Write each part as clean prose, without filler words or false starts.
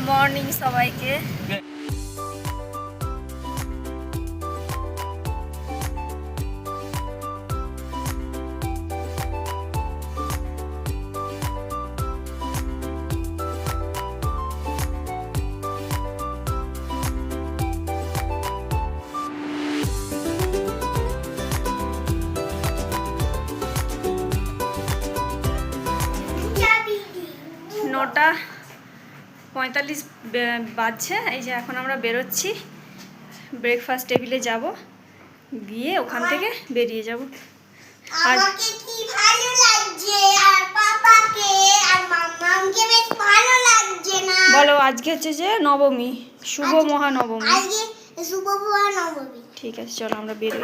Morning সবাইকে। নটা 45 বাজছে। এই যে এখন আমরা বেরোচ্ছি, ব্রেকফাস্ট টেবিলে যাব, গিয়ে ওখান থেকে বেরিয়ে যাব। আমাকে কি ভালো লাগছে আর পাপাকে আর মাম্মাকে বেশ ভালো লাগছে না। বলো, আজকে হচ্ছে যে নবমী, শুভ মহানবমী। আজকে শুভ মহানবমী। ঠিক আছে, চলো আমরা বেরোই।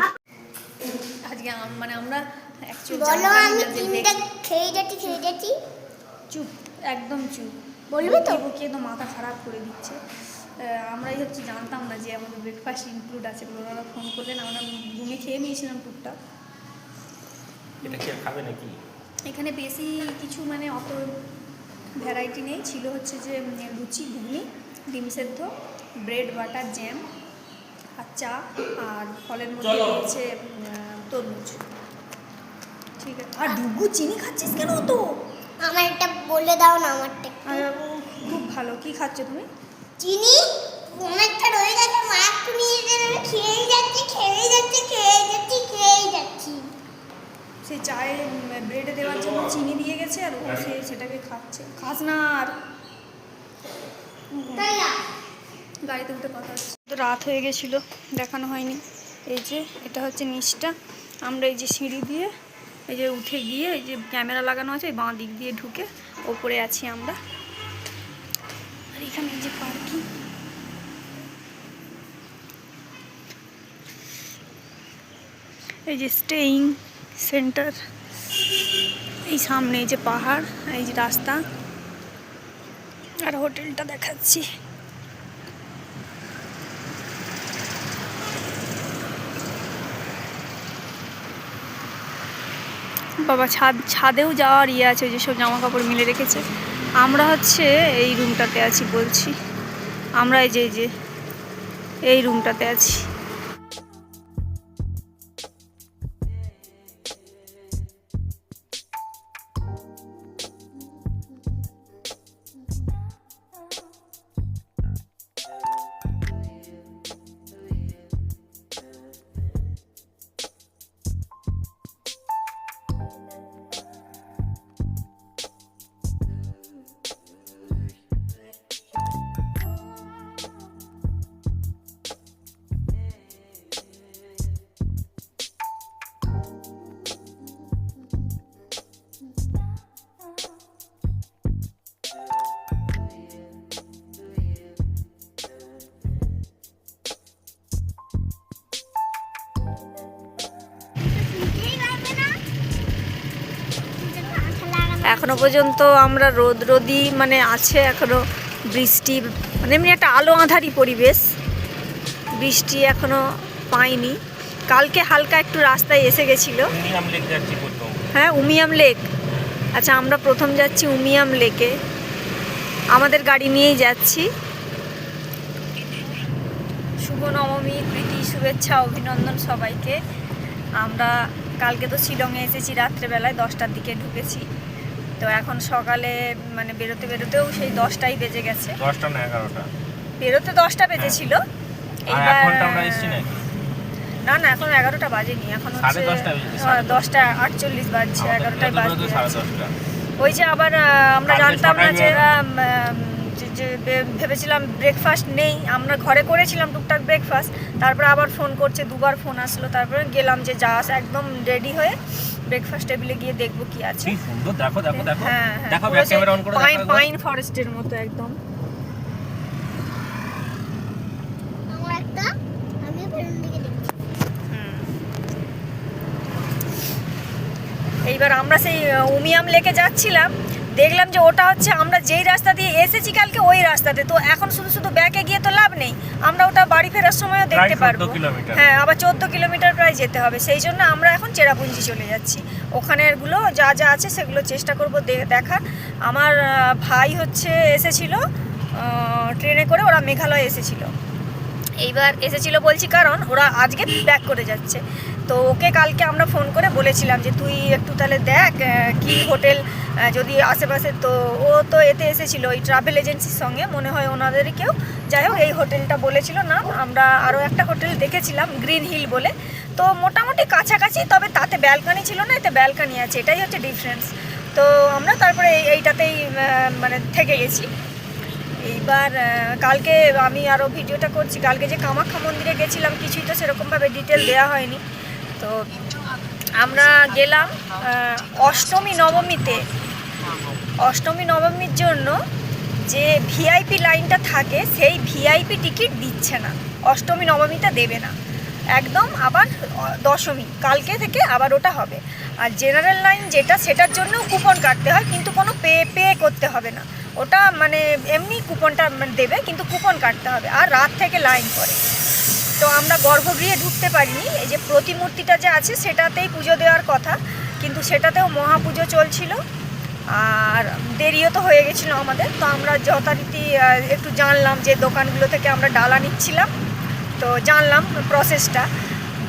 আজকে মানে আমরা অ্যাকচুয়ালি বলো, আমি তিনটা খেয়ে যাচ্ছি। চুপ, একদম চুপ। বলবি তো? কি একদম মাথা খারাপ করে দিচ্ছে। আমরাই হচ্ছে জানতাম না যে আমাদের ব্রেকফাস্ট ইনক্লুড আছে। ওনারা ফোন করলেন, আমরা রুমে খেয়ে নিয়েছিলাম টুকটাক। এটা কি খাবে নাকি? এখানে বেশি কিছু মানে অত ভ্যারাইটি নেই। ছিল হচ্ছে যে লুচি, ঘুগনি, ডিম সেদ্ধ, ব্রেড, বাটার, জ্যাম আর চা, আর ফলের মধ্যে দিয়েছে তরমুজ। ঠিক আছে। আর ডুগু চিনি খাচ্ছিস কেন তো? আমার একটা বলে দাও না, আমারটা খুব ভালো। কি খাচ্ছ তুমি? চিনি অনেকটা রয়ে গেছে, মা একটু নিয়ে গেলে আমি খেয়ে যাচ্ছি। সেই চায়ে ব্রেডে দেওয়ার জন্য চিনি দিয়ে গেছে, আর ও সেটাকে খাচ্ছে। খাস না আর। তাই না? গাড়িতে উঠে কথা হচ্ছে। তো রাত হয়ে গেছিলো, দেখানো হয়নি। এই যে এটা হচ্ছে নিচটা। আমরা এই যে সিঁড়ি দিয়ে এই যে উঠে গিয়ে, এই যে ক্যামেরা লাগানো আছে, এই বাঁ দিক দিয়ে ঢুকে ওপরে আছি আমরা। আর এখানে এই যে পার্কিং। এই যে স্টেইং সেন্টার। এই সামনে এই যে পাহাড়, এই যে রাস্তা, আর হোটেলটা দেখাচ্ছি। বাবা, ছাদেও যাওয়ার ইয়ে আছে, ওই যেসব জামা কাপড় মিলে রেখেছে। আমরা হচ্ছে এই রুমটাতে আছি, বলছি আমরা এই যে এই রুমটাতে আছি। এখনো পর্যন্ত আমরা রোদই মানে আছে, এখনো বৃষ্টি মানে এমনি একটা আলো আঁধারি পরিবেশ, বৃষ্টি এখনো পাইনি। কালকে হালকা একটু রাস্তায় এসে গেছিলো। হ্যাঁ, উমিয়াম লেক। আচ্ছা, আমরা প্রথম যাচ্ছি উমিয়াম লেকে, আমাদের গাড়ি নিয়েই যাচ্ছি। শুভ নবমী, প্রীতি, শুভেচ্ছা, অভিনন্দন সবাইকে। আমরা কালকে তো শিলংয়ে এসেছি রাত্রেবেলায়, 10টার দিকে ঢুকেছি। তো এখন সকালে মানে বেরোতেও সেই 10টাই বেজে গেছে। 10টা না 11টা? বেরোতে 10টা বেজেছিল। এইবার আমরা এসেছি নাকি? না, এখন 11টা বাজেনি, এখন হচ্ছে 10টা 48 বাজছে, 11টায় বাজছে। ওই যে আবার আমরা জানতাম না যে ভেবেছিলাম ব্রেকফাস্ট নেই, আমরা ঘরে করেছিলাম টুকটাক ব্রেকফাস্ট। তারপরে আবার ফোন করছে, দুবার ফোন আসলো। তারপরে গেলাম যে একদম রেডি হয়ে ব্রেকফাস্ট টেবিলে গিয়ে দেখবো কি আছে। কি সুন্দর, দেখো। হ্যাঁ, দেখো, ব্যাক ক্যামেরা অন করে দেখো। পাইন ফরেস্টের মতো একদম। আমি বেরোন দিকে দেখছি। এইবার আমরা সেই উমিয়াম লেকে যাচ্ছিলাম, দেখলাম যে ওটা হচ্ছে আমরা যেই রাস্তা দিয়ে এসেছি কালকে, ওই রাস্তাতে। তো এখন শুধু ব্যাকে গিয়ে তো লাভ নেই, আমরা ওটা বাড়ি ফেরার সময়ও দেখতে পারবো। হ্যাঁ, আবার 14 কিলোমিটার প্রায় যেতে হবে। সেই জন্য আমরা এখন চেরাপুঞ্জি চলে যাচ্ছি। ওখানেরগুলো যা আছে সেগুলো চেষ্টা করবো দেখা। আমার ভাই হচ্ছে এসেছিল ট্রেনে করে ওরা মেঘালয় এসেছিলো। এইবার এসেছিল বলছি কারণ ওরা আজকে ব্যাক করে যাচ্ছে। তো ওকে কালকে আমরা ফোন করে বলেছিলাম যে তুই একটু তাহলে দেখ কি হোটেল যদি আশেপাশে, তো ও তো এতে এসেছিলো ওই ট্রাভেল এজেন্সির সঙ্গে, মনে হয় ওনাদেরই কেউ। যাই হোক এই হোটেলটা বলেছিল না, আমরা আরও একটা হোটেল দেখেছিলাম গ্রিন হিল বলে, তো মোটামুটি কাছাকাছি, তবে তাতে ব্যালকানি ছিল না, এতে ব্যালকানি আছে, এটাই হচ্ছে ডিফারেন্স। তো আমরা তারপরে এইটাতেই মানে থেকে গেছি। এইবার কালকে আমি আরও ভিডিওটা করছি, কালকে যে কামাখ্যা মন্দিরে গেছিলাম কিছুই তো সেরকমভাবে ডিটেল দেওয়া হয়নি। তো আমরা গেলাম অষ্টমী নবমীর জন্য যে ভিআইপি লাইনটা থাকে সেই ভিআইপি টিকিট দিচ্ছে না, অষ্টমী নবমীটা দেবে না একদম, আবার দশমী কালকে থেকে আবার ওটা হবে। আর জেনারেল লাইন যেটা সেটার জন্যও কুপন কাটতে হয়, কিন্তু কোনো পে করতে হবে না, ওটা মানে এমনি কুপনটা দেবে, কিন্তু কুপন কাটতে হবে, আর রাত থেকে লাইন পড়ে। তো আমরা গর্ভগৃহে ঢুকতে পারিনি, এই যে প্রতিমূর্তিটা যে আছে সেটাতেই পুজো দেওয়ার কথা, কিন্তু সেটাতেও মহাপুজো চলছিল আর দেরিও তো হয়ে গেছিলো আমাদের। তো আমরা যথারীতি একটু জানলাম যে দোকানগুলো থেকে আমরা ডালা নিচ্ছিলাম, তো জানলাম প্রসেসটা,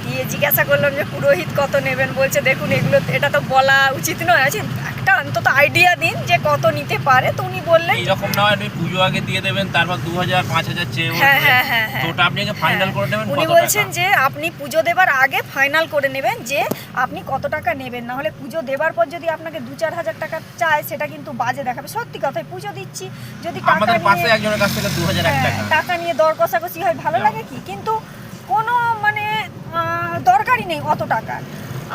দিয়ে জিজ্ঞাসা করলাম যে পুরোহিত কত নেবেন, বলছে দেখুন এগুলো এটা তো বলা উচিত নয়, আছে একটা অন্তত আইডিয়া দিন যে কত নিতে পারে। তো উনি বললেন এরকম না, আপনি পুজো আগে দিয়ে দেবেন, তারপর 2000 5000 চেয়ে হ্যাঁ, তো ওটা আপনি আগে ফাইনাল করে নেবেন। উনি বলছেন যে আপনি পুজো দেবার আগে ফাইনাল করে নেবেন যে আপনি কত টাকা নেবেন, না হলে পুজো দেবার পর যদি আপনাকে 2-4 হাজার টাকা চায় সেটা কিন্তু বাজে দেখাবে। সত্যি কথাই, পুজো দিচ্ছি যদি আমাদের পাশে একজনের কাছ থেকে 2001 টাকা টাকা নিয়ে দর কষাকষি হয়, ভালো লাগে কি? কিন্তু কোনো মানে দরকারই নেই অত টাকা।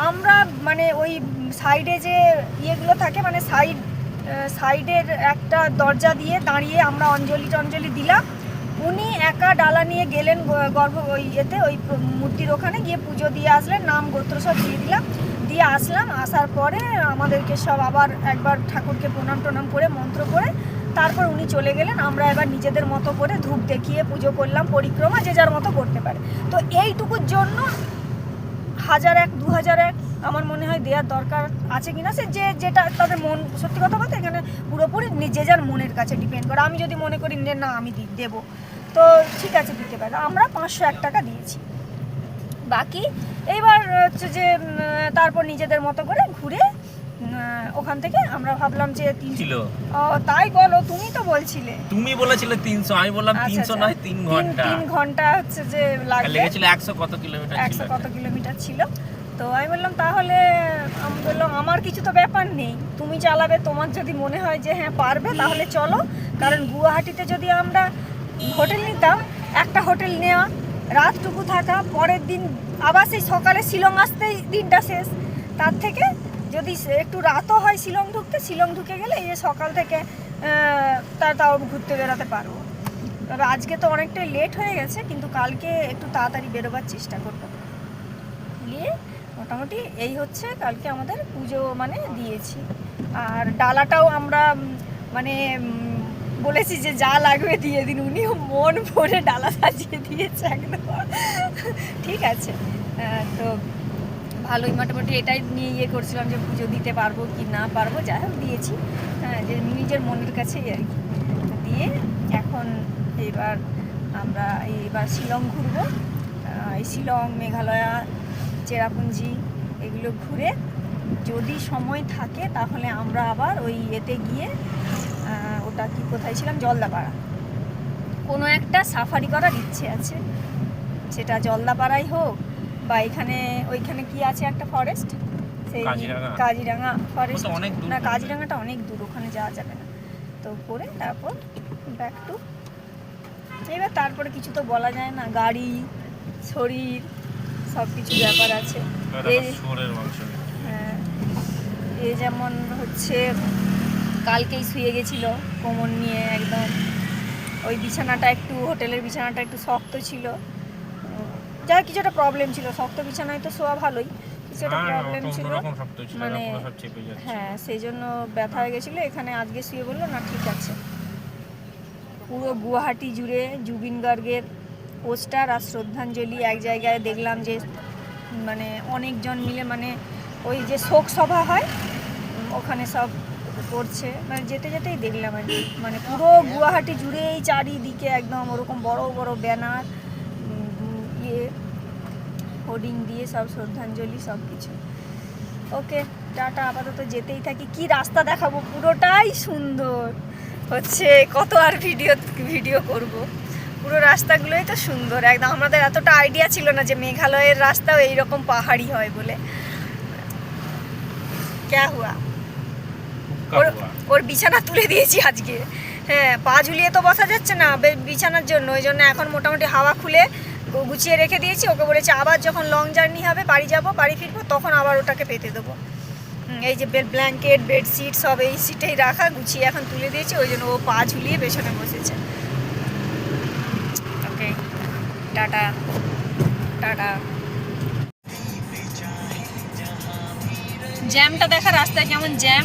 আমরা মানে ওই সাইডে যে ইয়েগুলো থাকে, মানে সাইডের একটা দরজা দিয়ে দাঁড়িয়ে আমরা অঞ্জলি দিলাম। উনি একা ডালা নিয়ে গেলেন ওই মূর্তির ওখানে গিয়ে পুজো দিয়ে আসলেন, নাম গোত্র সব দিয়ে আসলাম। আসার পরে আমাদেরকে সব আবার একবার ঠাকুরকে প্রণাম করে মন্ত্র করে তারপর উনি চলে গেলেন। আমরা এবার নিজেদের মতো করে ধূপ দেখিয়ে পুজো করলাম, পরিক্রমা যে যার মতো করতে পারে। তো এইটুকুর জন্য 1001 2001 আমার মনে হয় দেওয়ার দরকার আছে কিনা, সে যেটা তাদের মন। সত্যি কথা বলতে এখানে পুরোপুরি যে যার মনের কাছে ডিপেন্ড করে। আমি যদি মনে করি না আমি দেবো, তো ঠিক আছে দিতে পারে। আমরা 501 টাকা দিয়েছি। বাকি এইবার হচ্ছে যে তারপর নিজেদের মতো করে ঘুরে ওখান থেকে আমরা ভাবলাম যে 300। তাই বলো, তুমি তো বলছিলে, তুমি বলেছিলে 300, আমি বললাম 300 নয় 3 ঘন্টা। 3 ঘন্টা হচ্ছে যে লেগেছিল 100 কত কিলোমিটার ছিল, 100 কত কিলোমিটার ছিল। তো আমি বললাম তাহলে, আমি বললাম আমার কিছু তো ব্যাপার নেই, তুমি চালাবে, তোমার যদি মনে হয় যে হ্যাঁ পারবে তাহলে চলো। কারণ গুয়াহাটিতে যদি আমরা হোটেল নিতাম, একটা হোটেল নেওয়া, রাতটুকু থাকা, পরের দিন আবার সেই সকালে শিলং আসতেই দিনটা শেষ। তার থেকে যদি একটু রাতও হয় শিলং ঢুকে গেলে এই সকাল থেকে তাও ঘুরতে বেরোতে পারবো। তবে আজকে তো অনেকটাই লেট হয়ে গেছে, কিন্তু কালকে একটু তাড়াতাড়ি বেরোবার চেষ্টা করবো। নিয়ে মোটামুটি এই হচ্ছে কালকে আমাদের পুজো মানে দিয়েছি। আর ডালাটাও আমরা মানে বলেছি যে যা লাগবে দিয়ে দিন, উনিও মন ভরে ডালা সাজিয়ে দিয়েছে একদম। ঠিক আছে, তো ভালোই মোটামুটি এটাই নিয়ে ইয়ে করছিলাম যে পুজো দিতে পারবো কি না পারবো, যাই হোক দিয়েছি, যে নিজের মনের কাছেই আর কি দিয়ে। এখন আমরা শিলং ঘুরবো। এই শিলং, মেঘালয়া, চেরাপুঞ্জি এগুলো ঘুরে যদি সময় থাকে তাহলে আমরা আবার ওই এতে গিয়ে ওটা কি কোথায় ছিলাম, জলদাপাড়া, কোনো একটা সাফারি করার ইচ্ছে আছে, সেটা জলদাপাড়াই হোক বা ওইখানে কি আছে একটা ফরেস্ট, সেই কাজিরাঙা ফরেস্ট না, কাজিরাঙাটা অনেক দূর, ওখানে যাওয়া যাবে না। তো করে তারপর ব্যাক টু। এবার তারপরে কিছু তো বলা যায় না, গাড়ি, শরীর, সব কিছু ব্যাপার আছে। হ্যাঁ, এই যেমন হচ্ছে কালকেই শুয়ে গেছিল কোমর নিয়ে একদম, ওই বিছানাটা একটু, হোটেলের বিছানাটা একটু শক্ত ছিল, যার কিছু একটা প্রবলেম ছিল। শক্ত বিছানায় তো শোয়া ভালোই, কিছু একটা প্রবলেম ছিল মানে, হ্যাঁ সেই জন্য ব্যথা হয়ে গেছিলো। এখানে আজকে শুয়ে বললো না ঠিক আছে। পুরো গুয়াহাটি জুড়ে জুবিন গার্গের পোস্টার আর শ্রদ্ধাঞ্জলি এক জায়গায় দেখলাম, যে মানে অনেকজন মিলে, মানে ওই যে শোক সভা হয় ওখানে সব করছে, মানে যেতে যেতেই দেখলাম আর কি, মানে পুরো গুয়াহাটি জুড়েই চারিদিকে একদম ওরকম বড় বড় ব্যানার, ইয়ে হোর্ডিং দিয়ে সব শ্রদ্ধাঞ্জলি সব কিছু। ওকে টাটা, আপাতত যেতেই থাকি। কি রাস্তা দেখাবো, পুরোটাই সুন্দর হচ্ছে, কত আর ভিডিও করব। পুরো রাস্তাগুলোই তো সুন্দর একদম। আমাদের এতটা আইডিয়া ছিল না যে মেঘালয়ের রাস্তাও এইরকম পাহাড়ি হয় বলে। ক্যা হুয়া, ওর বিছানা তুলে দিয়েছি আজকে। হ্যাঁ, পা ঝুলিয়ে তো বসা যাচ্ছে না বিছানার জন্য, ওই জন্য এখন মোটামুটি হাওয়া খুলে গুছিয়ে রেখে দিয়েছি। ওকে বলেছি আবার যখন লং জার্নি হবে, বাড়ি যাব, বাড়ি ফিরবো, তখন আবার ওটাকে পেতে দেবো। এই যে ব্ল্যাঙ্কেট বেডশিট সব এই সিটেই রাখা, গুছিয়ে এখন তুলে দিয়েছি, ওই জন্য ও পা ঝুলিয়ে পেছনে বসেছে। ওকে টাটা টাটা। জ্যামটা দেখা, রাস্তায় কেমন জ্যাম।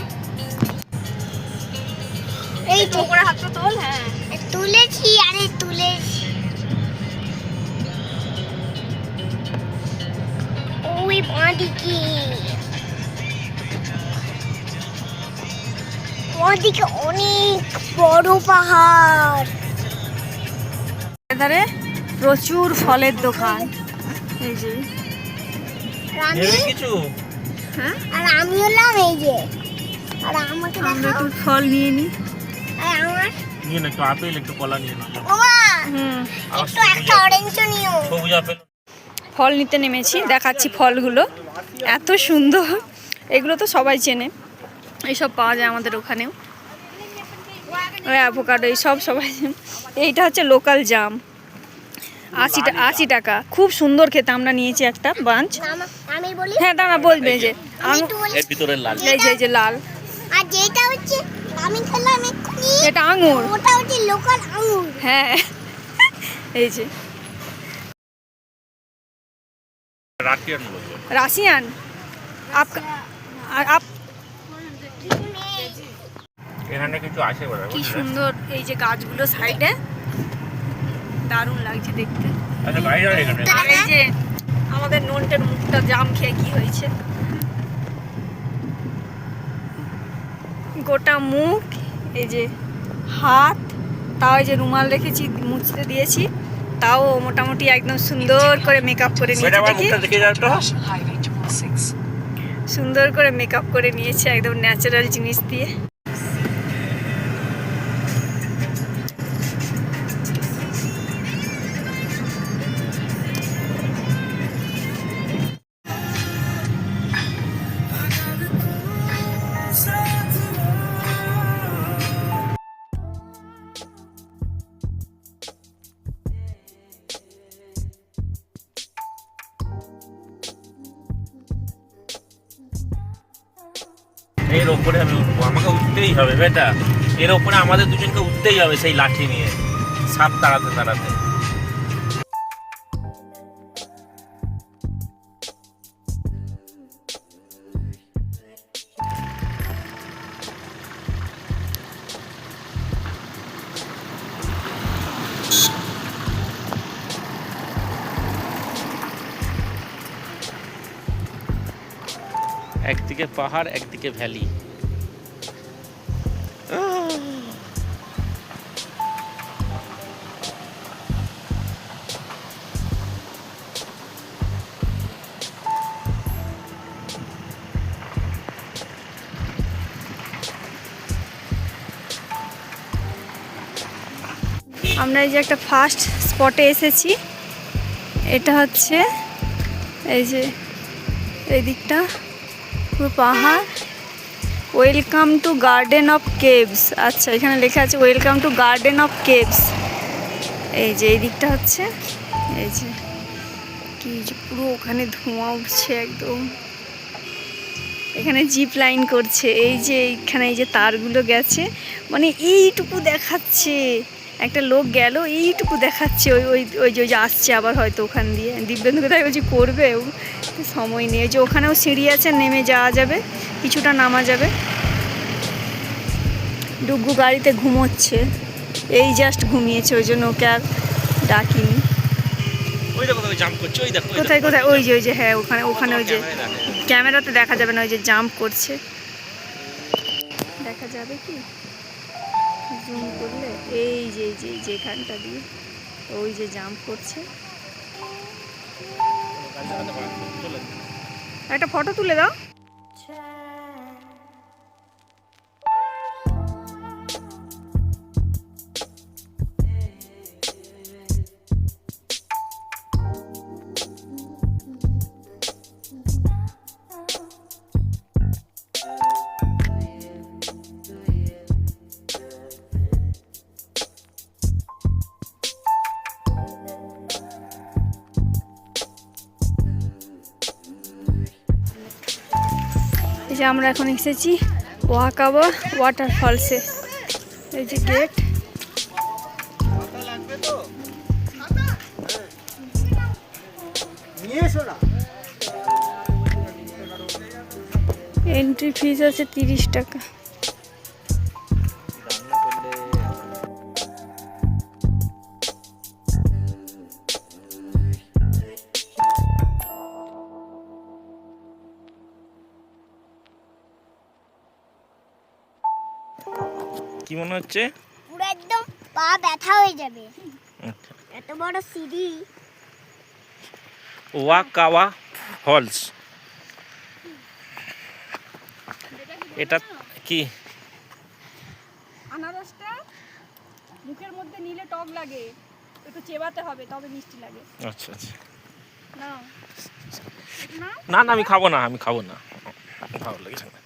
এই তো করে হাতটা তোল। হ্যাঁ তুলেছি, আরে তুলেছি। ওই বাঁদিকে ওদিকে অনেক বড় পাহাড়। এধারে প্রচুর ফলের দোকান। এই যে কিছু হ্যাঁ, আর আমি হলাম এই যে, আর আমাকে আমরা দেখাও। একটু ফল নিয়ে নিই। আর আমার নিয়ে না, একটু আপেল একটু কলা নিয়ে নাও। ওমা হুম, একটু একটা অরেঞ্জ নিও। সবুজ আপেল। ফল নিতে নেমেছি, দেখাচ্ছি ফলগুলো এত সুন্দর। এগুলো তো সবাই চেনে, এইসব পাওয়া যায় আমাদের ওখানেও। ওই অ্যাভোকাডো এইসব সবাই। এইটা হচ্ছে লোকাল জাম, 80 টাকা, খুব সুন্দর খেতে। আমরা নিয়েছি একটা বাঞ্চ। আমি বলি, হ্যাঁ দাঁড়া, বলবে যে আমি একটু বলি। এর ভিতরে লাল। এই যে লাল, আর যেটা হচ্ছে আমি খেলাম এক্ষুনি, এটা আঙুর। ওটা হচ্ছে লোকাল আঙুর। হ্যাঁ এই যে রাশিয়ান বলছে। রাশিয়ান। আপ এখানে কিছু আছে বলে কি সুন্দর এই যে গাছগুলো সাইডে, দারুণ লাগছে দেখতে। আচ্ছা বাইরে এখানে আর এই যে আমাদের নন্টের মুখটা জাম খেয়ে কি হয়েছে, গোটা মুখ, এই যে হাত, তাও এই যে রুমাল রেখেছি মুছতে দিয়েছি, তাও মোটামুটি একদম সুন্দর করে মেকআপ করে নিয়েছে। দেখি দেখে যাও তো। সুন্দর করে মেকআপ করে নিয়েছে একদম ন্যাচারাল জিনিস দিয়ে। এর ওপরে আমি উঠবো, আমাকে উঠতেই হবে বেটা। এর ওপরে আমাদের দুজনকে উঠতেই হবে সেই লাঠি নিয়ে, সাপ তাড়াতে তাড়াতে। একদিকে পাহাড়, একদিকে ভ্যালি। আমরা এই যে একটা ফার্স্ট স্পটে এসেছি, এটা হচ্ছে এই যে এই দিকটা পুরো পাহাড়। Welcome to garden of caves. আচ্ছা, এখানে লেখা আছে welcome to garden of caves. এই যে এই দিকটা হচ্ছে, এই যে কি যে পুরো ওখানে ধোঁয়া উঠছে একদম। এখানে জিপ লাইন করছে, এই যে এইখানে এই যে তারগুলো গেছে, মানে এইটুকু দেখাচ্ছে। একটা লোক গেল, এইটুকু দেখাচ্ছে। ওই ওই ওই যে আসছে আবার হয়তো ওখান দিয়ে। দিব্যেন্দুকে তাই বলছি করবে, সময় নেই। যে ওখানেও সিঁড়ি আছে, নেমে যাওয়া যাবে, কিছুটা নামা যাবে। ডুগু গাড়িতে ঘুমোচ্ছে, এই জাস্ট ঘুমিয়েছে, ওই জন্য ওকে আর ডাকিনি। ওই দেখো জাম্প করছে, ওই দেখো কোথায় কোথায়, ওই যে হ্যাঁ ওখানে ওখানে ওই যে ক্যামেরাতে দেখা যাবে না, ওই যে জাম্প করছে, দেখা যাবে কি জুম করলে? এই যে যেখানটা দিয়ে ওই যে জাম্প করছে। একটা ফটো তুলে দাও। এই যে আমরা এখন এসেছি ওয়াকাবা ওয়াটারফলসে। এই যে গেট। এন্ট্রি ফিস আছে 30 টাকা। কি মনে হচ্ছে? পুরো একদম পা ব্যথা হয়ে যাবে, এত বড় সিঁড়ি। ওয়াকাবা ফলস, এটা কি? আনারসটা মুখের মধ্যে নিলে টক লাগে, একটু চেবাতে হবে তবে মিষ্টি লাগে। আচ্ছা আচ্ছা। না না না আমি খাবো না, আমি খাবো না, ভালো লাগে না।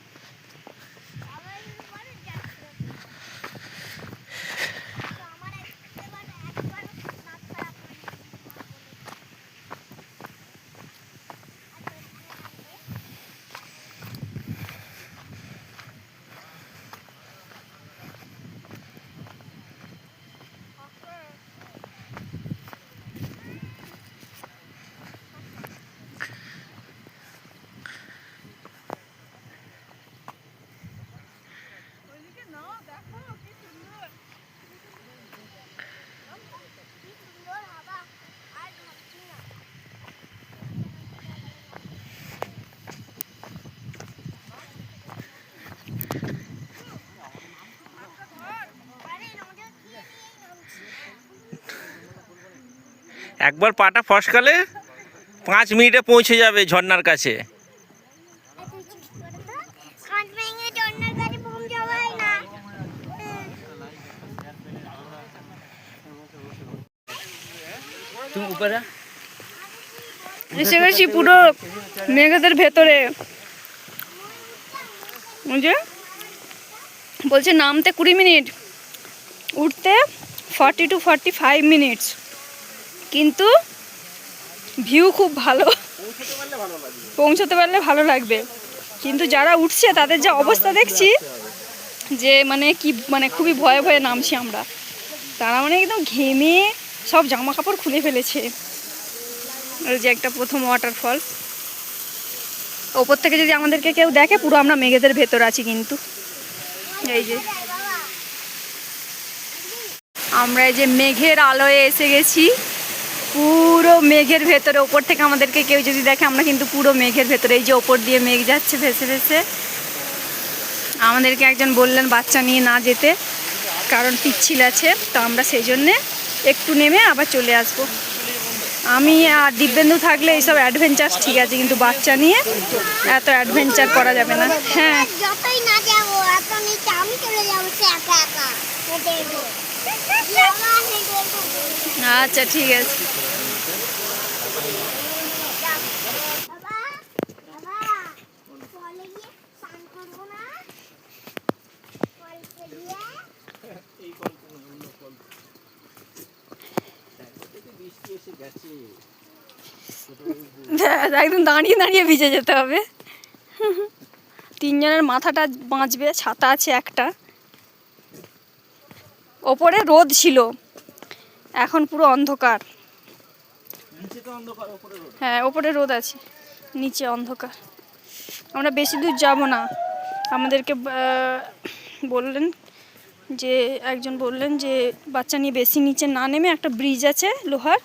একবার পাটা ফসকালে 5 মিনিটে পৌঁছে যাবে ঝর্ণার কাছে। তুমি উপরে এসে গেছি পুরো মেঘেদের ভেতরে। বলছে নামতে 20 মিনিট, উঠতে 40 to 45 মিনিটস, কিন্তু ভিউ খুব ভালো, পৌঁছতে পারলে ভালো লাগবে। কিন্তু যারা উঠছে তাদের যা অবস্থা দেখছি যে মানে খুবই ভয়ে ভয়ে নামছি আমরা। তারা একদম ঘেমে সব জামা কাপড় খুলে ফেলেছে। ওই যে একটা প্রথম ওয়াটারফল, ওপর থেকে যদি আমাদেরকে কেউ দেখে পুরো আমরা মেঘেদের ভেতর আছি। কিন্তু এই যে আমরা এই যে মেঘের আলোয় এসে গেছি, পুরো মেঘের ভেতরে। ওপর থেকে আমাদেরকে কেউ যদি দেখে আমরা কিন্তু পুরো মেঘের ভেতরে। এই যে ওপর দিয়ে মেঘ যাচ্ছে ভেসে ভেসে। আমাদেরকে একজন বললেন বাচ্চা নিয়ে না যেতে, কারণ পিচ্ছিল আছে, তো আমরা সেই জন্যে একটু নেমে আবার চলে আসবো। আমি আর দিব্যেন্দু থাকলে এইসব অ্যাডভেঞ্চার ঠিক আছে, কিন্তু বাচ্চা নিয়ে এত অ্যাডভেঞ্চার করা যাবে না। হ্যাঁ যতই না যাবো এত নিচে আমি চলে যাবো একা একা। আচ্ছা ঠিক আছে। একদম দাঁড়িয়ে দাঁড়িয়ে ভিজে যেতে হবে। 3 জনের মাথাটা বাঁচবে, ছাতা আছে একটা। ওপরে রোদ ছিল, এখন পুরো অন্ধকার। হ্যাঁ ওপরে রোদ আছে, নিচে অন্ধকার। আমরা বেশি দূর যাব না। আমাদেরকে বললেন যে একজন বললেন যে বাচ্চা নিয়ে বেশি নিচে না নেমে একটা ব্রিজ আছে লোহার,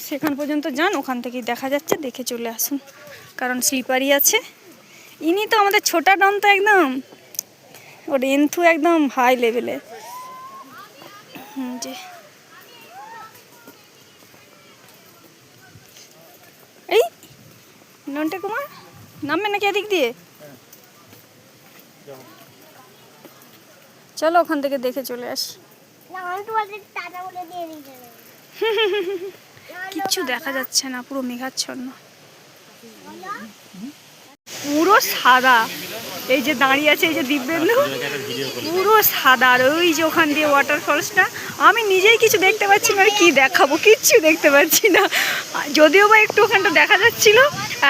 সেখান পর্যন্ত যান, ওখান থেকেই দেখা যাচ্ছে, দেখে চলে আসুন, কারণ স্লিপারি আছে। ইনি তো আমাদের ছোটা ডন তো একদম ওর এন্থু একদম হাই লেভেলে। যে এই নন্টে কুমার নামবে নাকি এদিক দিয়ে? চলো ওখান থেকে দেখে চলে আসি। কিচ্ছু দেখা যাচ্ছে না, পুরো মেঘাচ্ছন্ন, পুরো সাদা। এই যে দাঁড়িয়ে আছে এই যে দিব্যেন্দু, পুরো সাদা। আর ওই যে ওখান দিয়ে ওয়াটারফলসটা, আমি নিজেই কিছু দেখতে পাচ্ছি না, আর কি দেখাবো, কিচ্ছু দেখতে পাচ্ছি না। যদিও বা একটু ওখানটা দেখা যাচ্ছিল,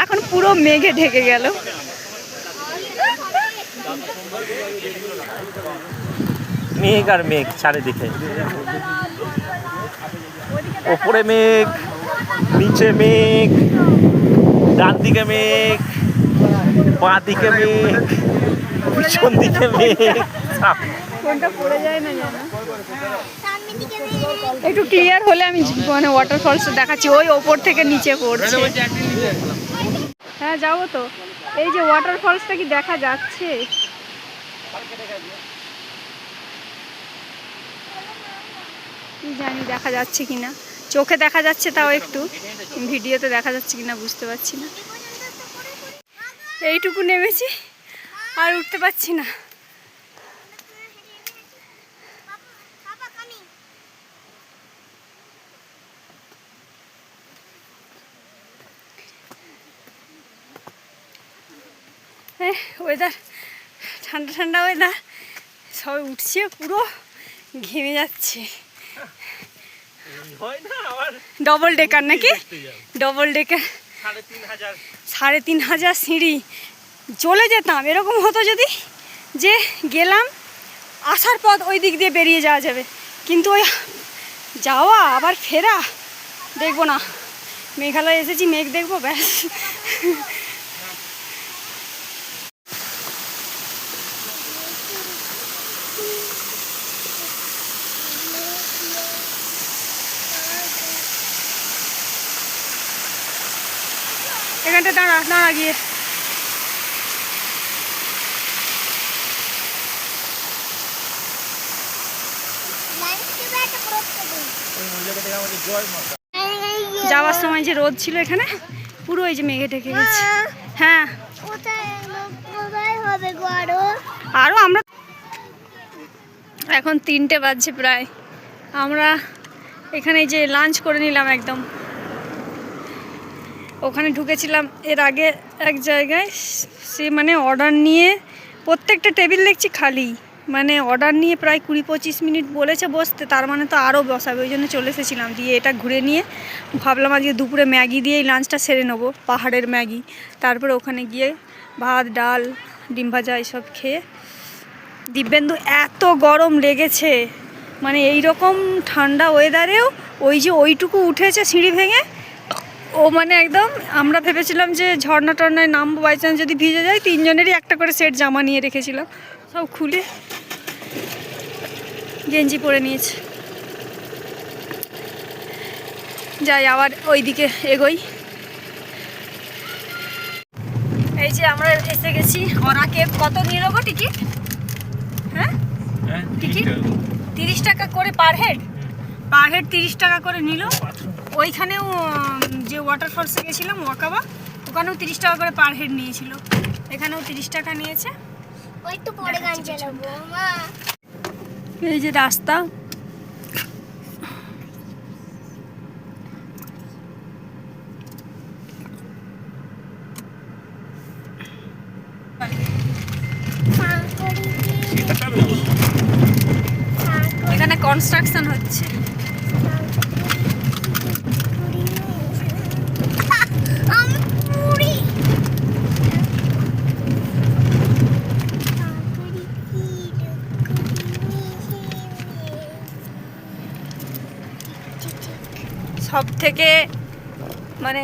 এখন পুরো মেঘে ঢেকে গেল। মেঘ আর মেঘ চারিদিকে, ওপরে মেঘ, নিচে মেঘ, ডান দিকে মেঘ, বাঁ দিকে মেঘ, পিছন দিকে মেঘ। কোনটা পড়ে যায় না জানো। একটু ক্লিয়ার হলে আমি মানে ওয়াটারফলস দেখাচ্ছি। ওই ওপর থেকে নিচে পড়ছে। হ্যাঁ যাবো তো। এই যে ওয়াটারফলসটা কি দেখা যাচ্ছে? জানি দেখা যাচ্ছে কিনা, চোখে দেখা যাচ্ছে তাও একটু, ভিডিওতে দেখা যাচ্ছে কিনা বুঝতে পারছি না। এইটুকু নেমেছি, আর উঠতে পারছি না। ওয়েদার ঠান্ডা ঠান্ডা ওয়েদার, সবাই উঠছে, পুরো ঘেমে যাচ্ছে। ডবল ডেকার নাকি? ডবল ডেকার 3,500 সিঁড়ি। চলে যেতাম, এরকম হতো যদি যে গেলাম, আসার পথ ওই দিক দিয়ে বেরিয়ে যাওয়া যাবে, কিন্তু ওই যাওয়া আবার ফেরা দেখবো না। মেঘালয় এসেছি, মেঘ দেখবো ব্যাস। এখানটা দাঁড়া দাঁড়া গিয়ে। যাওয়ার সময় যে রোদ ছিল এখানে, পুরো এই যে মেঘে ঢেকে গেছে। হ্যাঁ আরো আমরা এখন 3টে বাজছে প্রায়। আমরা এখানে যে লাঞ্চ করে নিলাম একদম। ওখানে ঢুকেছিলাম এর আগে এক জায়গায়, সে মানে অর্ডার নিয়ে প্রত্যেকটা টেবিল দেখছি খালি, মানে অর্ডার নিয়ে প্রায় 20-25 মিনিট বলেছে বসতে, তার মানে তো আরও বসাবে, ওই জন্য চলে এসেছিলাম। দিয়ে এটা ঘুরে নিয়ে ভাবলাম আজকে দুপুরে ম্যাগি দিয়েই লাঞ্চটা সেরে নেবো, পাহাড়ের ম্যাগি। তারপরে ওখানে গিয়ে ভাত ডাল ডিম ভাজা এইসব খেয়ে। দিব্যেন্দু এত গরম লেগেছে, মানে এই রকম ঠান্ডা ওয়েদারেও ওই যে ওইটুকু উঠেছে সিঁড়ি ভেঙে, ও মানে একদম। আমরা ভেবেছিলাম যে ঝর্ণা টর্নায় নামবো, বাই চান্স যদি ভিজে যায়। 3জনেরই একটা করে সেট জামা নিয়ে রেখেছিলাম, সব খুলে গেঞ্জি পরে নিয়েছে। যাই আবার ওইদিকে এগোই। এই যে আমরা এসে গেছি ওরা কেভ। কত নিল গো টিকিট? হ্যাঁ টিকিট 30 টাকা করে পার হেড। পার হেড 30 টাকা করে নিল। ওইখানেও যে ওয়াটারফলসে গেছিলাম ওয়াকাবা, ওখানেও 30 টাকা করে পার হেড নিয়েছিল, এখানেও 30 টাকা নিয়েছে। ওই তো পরে গান চালাবো মা। এই যে রাস্তা, এখানে কনস্ট্রাকশন হচ্ছে। সব থেকে মানে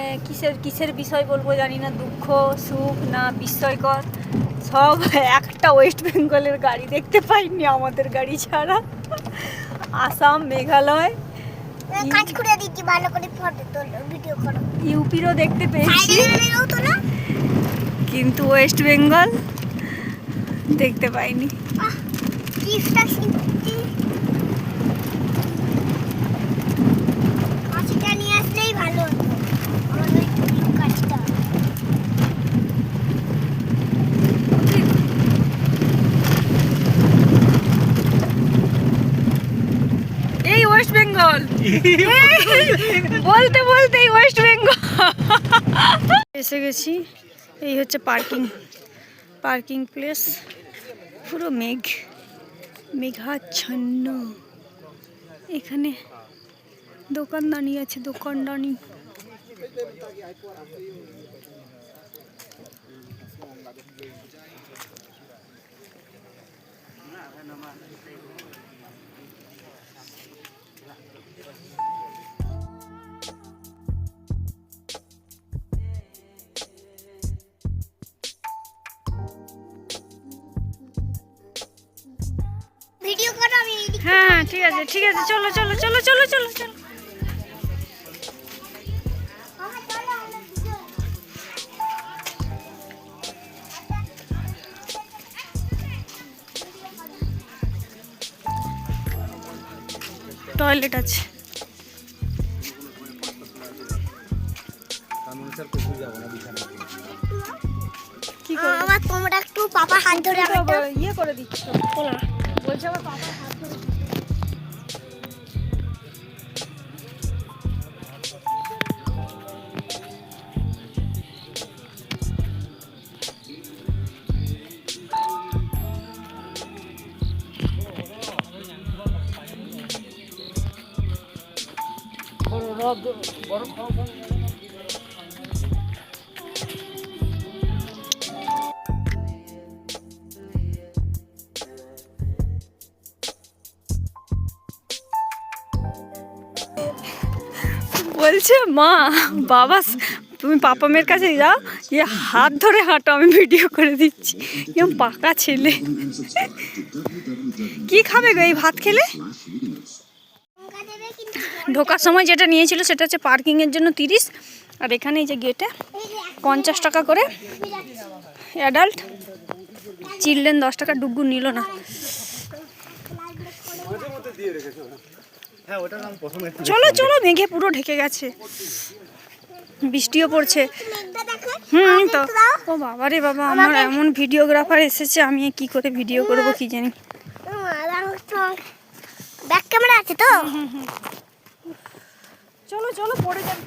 কিসের বিষয় বলবো জানি না, দুঃখ সুখ না বিস্ময়কর, সব একটা ওয়েস্ট বেঙ্গলের গাড়ি দেখতে পাইনি আমাদের গাড়ি ছাড়া। আসাম, মেঘালয়, কাজ করে দিচ্ছি, ভালো করে ফটো তোলো, ভিডিও করো। ইউপিরও দেখতে পেয়েছি, কিন্তু ওয়েস্ট বেঙ্গল দেখতে পাইনি। চিপসটা কিনতে কাঁচিটা নিয়ে আসলেই ভালো হতো, আমার ওই টুরিং কাঁচিটা। এই ওয়েস্ট বেঙ্গল বলতে বলতেই ওয়েস্ট বেঙ্গল এসে গেছি। এই হচ্ছে পার্কিং প্লেস। পুরো মেঘাচ্ছন্ন। এখানে দোকানদানি আছে, দোকানদানি। ভিডিও করো, আমি এদিকে। হ্যাঁ ঠিক আছে ঠিক আছে, চলো চলো চলো চলো চলো চলো। আমার চলো, আমরা দুজন। টয়লেট আছে। কি করবো? আমার তোমরা একটু পাপা হাত ধরে তুমি তো আমাকে ইয়ে করে দিচ্ছ, বলছে আবার পাপা হাত ধরে। বলছে মা বাবা তুমি পাপা মেয়ের কাছে যাও, ইয়ে হাত ধরে হাঁটো, আমি ভিডিও করে দিচ্ছি। এরকম পাকা ছেলে। কি খাবে গো এই ভাত খেলে? লঙ্কা দেবে কিন্তু। ঢোকার সময় যেটা নিয়েছিল সেটা হচ্ছে পার্কিংয়ের জন্য 30, আর এখানে এই যে গেটে এই যে 50 টাকা করে আমি যাচ্ছি। অ্যাডাল্ট, চিলড্রেন 10 টাকা। ডুগ্গু নিল না। চলো চলো, মেঘে পুরো ঢেকে গেছে, বৃষ্টিও পড়ছে। মেঘটা দেখো। তো ও বাবা রে বাবা, আমার এমন ভিডিওগ্রাফার এসেছে, আমি কি করে ভিডিও করব কি জানি। ব্যাক ক্যামেরা আছে তো? চলো চলো, পড়ে যাবে।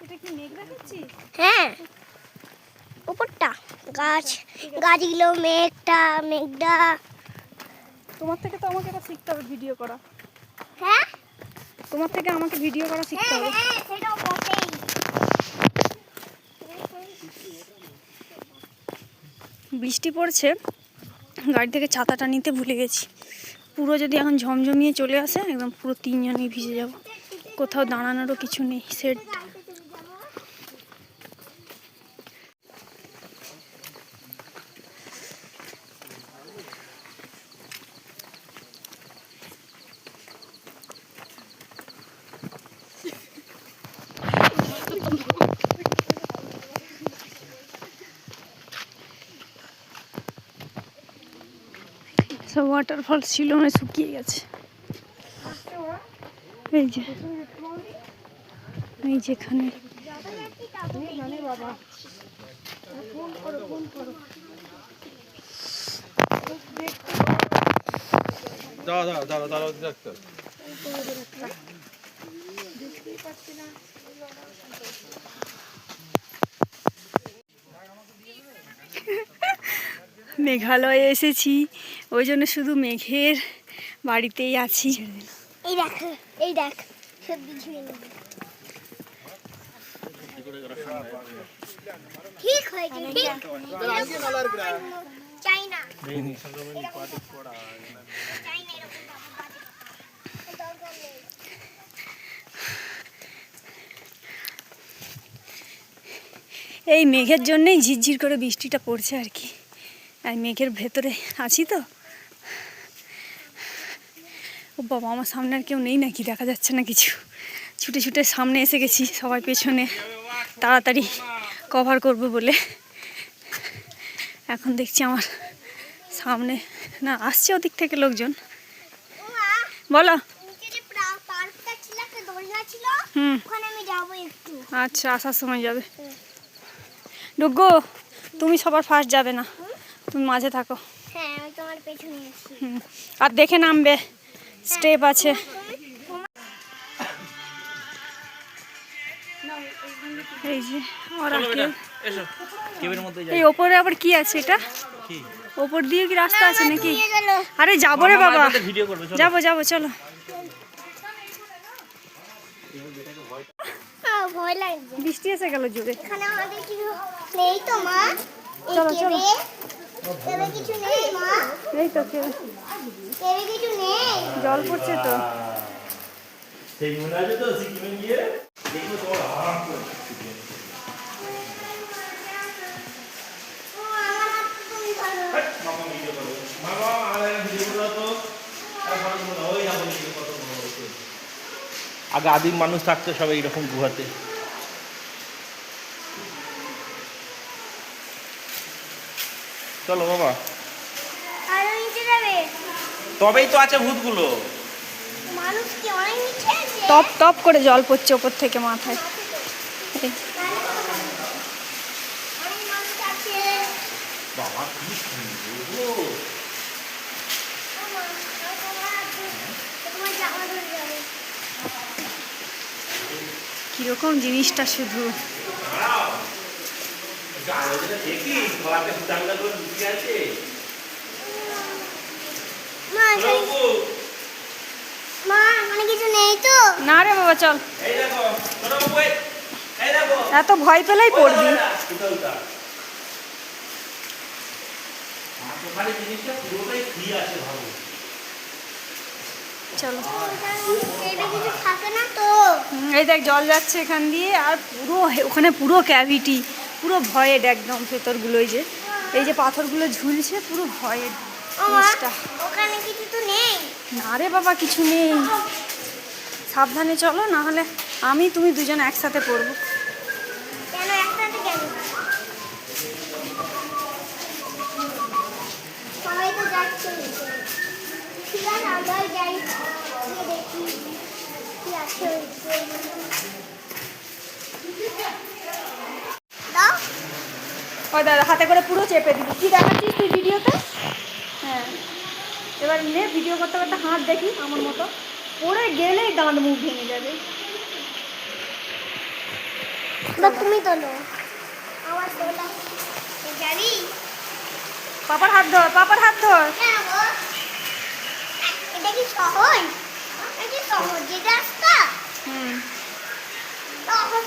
এটা কি মেঘ দেখাচ্ছি? হ্যাঁ, উপরটা গাছগুলো, মেঘটা। তোমার থেকে তো আমাকে এটা শিখতে হবে, ভিডিও করা। হ্যাঁ তোমার থেকে আমাকে ভিডিও করা শিখতে হ্যাঁ হবে। হ্যাঁ, সেটাও বটেই। বৃষ্টি পড়ছে, গাড়ি থেকে ছাতাটা নিতে ভুলে গেছি। পুরো যদি এখন ঝমঝমিয়ে চলে আসে, একদম পুরো তিনজনই ভিজে যাব। কোথাও দাঁড়ানোরও কিছু নেই, সেট। সব ওয়াটারফল শিলংয়ে শুকিয়ে গেছে। এই যে যেখানে মেঘালয়ে এসেছি, ওই জন্য শুধু মেঘের বাড়িতেই আছি। এই দেখ সবজি ঝুড়ে নেবে। ঠিক হয়েছে, ঠিক। চাই না। এই মেঘের জন্যই ঝিরঝির করে বৃষ্টিটা পড়ছে আর কি। আর মেঘের ভেতরে আছি তো। ও বাবা, আমার সামনে আর কেউ নেই নাকি? দেখা যাচ্ছে না কিছু। ছুটে ছুটে সামনে এসে গেছি, সবাই পেছনে, তাড়াতাড়ি কভার করব বলে। এখন দেখছি আমার সামনে না আসছে ওদিক থেকে লোকজন। বলো। নিচে যে পার্কটা ছিল, একটা দোলনা ছিল, হুম, ওখানে আমি যাবো একটু। আচ্ছা আসার সময় যাবে। ডুগ্গু তুমি সবার ফার্স্ট যাবে না, তুমি মাঝে থাকো। হ্যাঁ, আমি তোমার পেছনে আছি। হুম, আর দেখে নামবে, স্টেপ আছে। এই যে ওরা চলো বেটা, এসো কেবিনের মধ্যে যাই। এই ওপরে আবার কি আছে এটা? কি ওপর দিয়ে কি রাস্তা আছে নাকি? নিয়ে গেল। আরে যাবো রে বাবা, ভিডিও করবে চলো। যাবো যাবো চলো। ভয় লাগছে। বৃষ্টি এসে গেল জোরে। এখানে আমাদের কিছু নেই তো মা? এই চলো, চলো। কেবে কিছু নেই মা? এই তো কেবে কিছু নেই? জল পড়ছে তো। সেই মনে আছে তো সিকিমে গিয়ে দেখবো তোমার আরাম করে ছুটে। ও, আমার হাত তুমি ধরো। মামা ভিডিও করো, মামা আর ভিডিও করো তো। তারপরে মনে হয় এখন কত বড় হচ্ছে। আগে আদিম মানুষ থাকতো সব এইরকম গুহাতে। চলো বাবা, আরো নিচে যাবে? তবেই তো আছে ভূতগুলো। মানুষ কি অনেক নিচে আছে? টপ টপ করে জল পড়ছে ওপর থেকে মাথায়। এই, অনেক মানুষ আছে। বাবা কি সুন্দর গো। ও মা, তোমার জামা ধরে যাবে। কিরকম জিনিসটা শুধু। দেখি গলাতে ফুটাগুলো করে লুকিয়ে আছে। মা, মা, মানে কিছু নেই তো? না রে বাবা চল, এই দেখো ছোট বাবু, এই দেখো এত ভয় পেলেই পড়বি। উঠা উঠা। ওখানে জিনিসটা পুরোটাই ফ্রি আছে ভালো। চলো। কেবে কিছু থাকে না তো? এই দেখ জল যাচ্ছে এখান দিয়ে, আর পুরো ওখানে পুরো ক্যাভিটি, পুরো ভয়েড একদম ভেতরগুলো। এই যে পাথরগুলো ঝুলছে, পুরো ভয়েড ও মা, জিনিসটা। ওখানে কিছু তো নেই। না রে বাবা কিছু নেই, সাবধানে চলো, না হলে আমি তুমি দুজন একসাথে পড়বো। কেন একসাথে কেন? সবাই তো যাচ্ছে নিচে। ঠিক আছে, আমরাও যাই, গিয়ে দেখি কি আছে ওইদিকে। দাও। ওই দাদা হাতে করে পুরো চেপে দিবি। কি দেখাচ্ছিস তুই ভিডিওতে? হ্যাঁ, এবার নে ভিডিও করতে করতে হাত দেখি আমার মতো, পড়ে গেলেই দাঁত মুখ ভেঙে যাবে। বা তুমি তোলো, আমার তোলা যাবি? পাপার হাত ধর, পাপার হাত ধর। কেন গো? এটা কি সহজ? এটা কি সহজ যে রাস্তা? হুম, সহজ।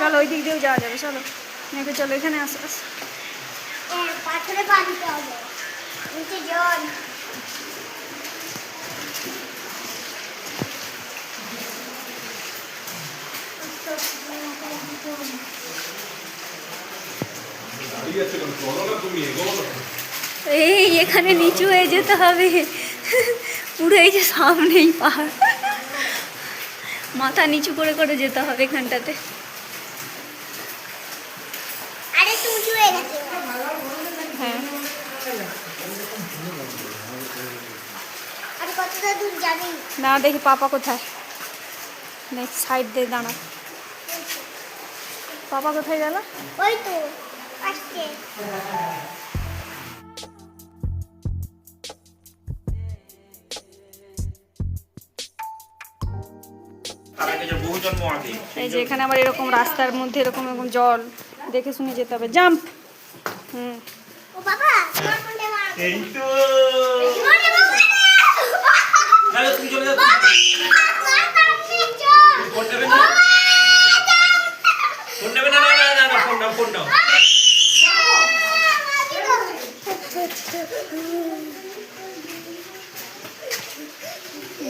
চলো ওই দিক দিয়েও যাওয়া যাবে। চলো মেয়েকে, চলো এখানে আস আস। পাথরে পা দিতে হবে, নিচে জল। এই এখানে নিচু হয়ে যেতে হবে পুরো, এই যে সামনেই পাহাড়, মাথা নিচু করে করে যেতে হবে এখানটাতে। আরে একটু উঁচু হয়ে গেছে। হ্যাঁ, আর কতটা দূর যাবি? না দেখি পাপা কোথায়, নেক্সট সাইড দিয়ে দাঁড়া। পাপা কোথায় গেল? ওই তো আসছে। বহু জন্ম আগে। এই যে এখানে আবার এরকম রাস্তার মধ্যে এরকম এরকম জল, দেখে শুনে যেতে হবে। জাম্প। হুম, ও বাবা, তোমার ফোনটা মার। এই তো ওরে বাবা রে! চলো তুমি চলে যাও। মার কাটছে চল। ফোন নেবে না, ফোন নেবে না, না না না, ফোন নাও, ফোন নাও।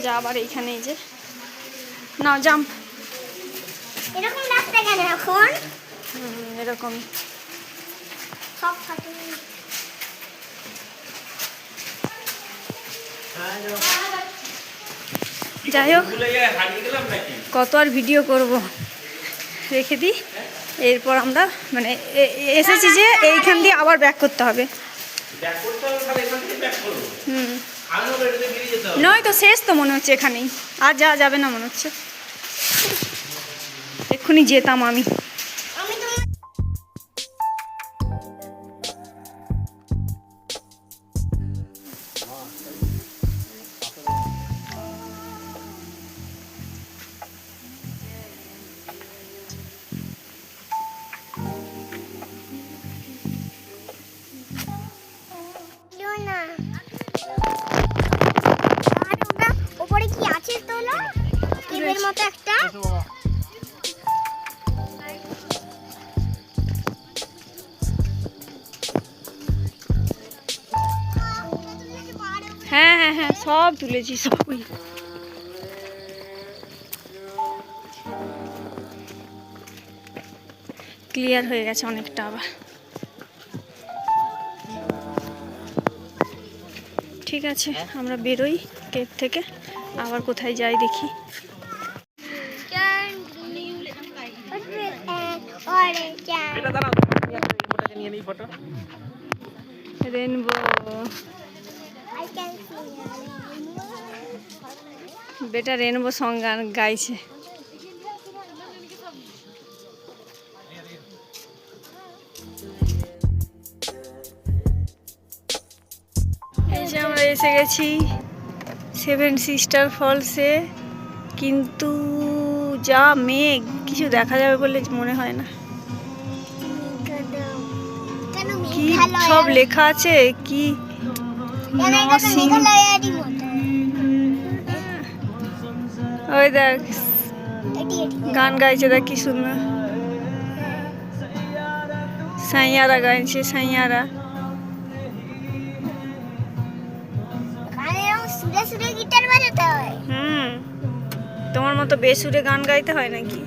যা আবার এইখানে এই যে নাও জাম্প। এরকম রাস্তা কেন এখন? এরকম সব থাকে। যাই হোক, ভুলে গিয়ে হারিয়ে গেলাম নাকি? কত আর ভিডিও করব, রেখে দিই। এরপর আমরা মানে এসেছি যে এইখান দিয়ে আবার ব্যাক করতে হবে। ব্যাক করতে হবে, তাহলে এখান থেকে ব্যাক করবো। হুম, আমি বলে এটাতে বেরিয়ে যেতে হবে। নয় তো শেষ তো মনে হচ্ছে এখানেই, আর যাওয়া যাবে না মনে হচ্ছে। এক্ষুনি যেতাম আমি। আমি তোমার না আর ওটা উপরে কি আছে তোলা টিমের মতো একটা হ্যাঁ হ্যাঁ হ্যাঁ, সব তুলেছি সবই। ক্লিয়ার হয়ে গেছে অনেকটা আবার। ঠিক আছে, আমরা বেরোই কেপ থেকে, আবার কোথায় যাই দেখি। এটা দাঁড়াও, ওটাকে নিয়ে নিই ফটো। রেনবো, বেটা রেনবো সং গান গাইছে। এই যে আমরা এসে গেছি সেভেন সিস্টার ফলসে, কিন্তু যা মেঘ, কিছু দেখা যাবে বলে মনে হয় না। কি সব লেখা আছে, কি নসিং। ওই দেখ গান গাইছে, দেখ কি সুন্দর। সাইয়ারা গাইছে, সাইয়ারা। সুরে সুরে গিটার বাজাতে হয়। তোমার মতো বেসুরে গান গাইতে হয় নাকি?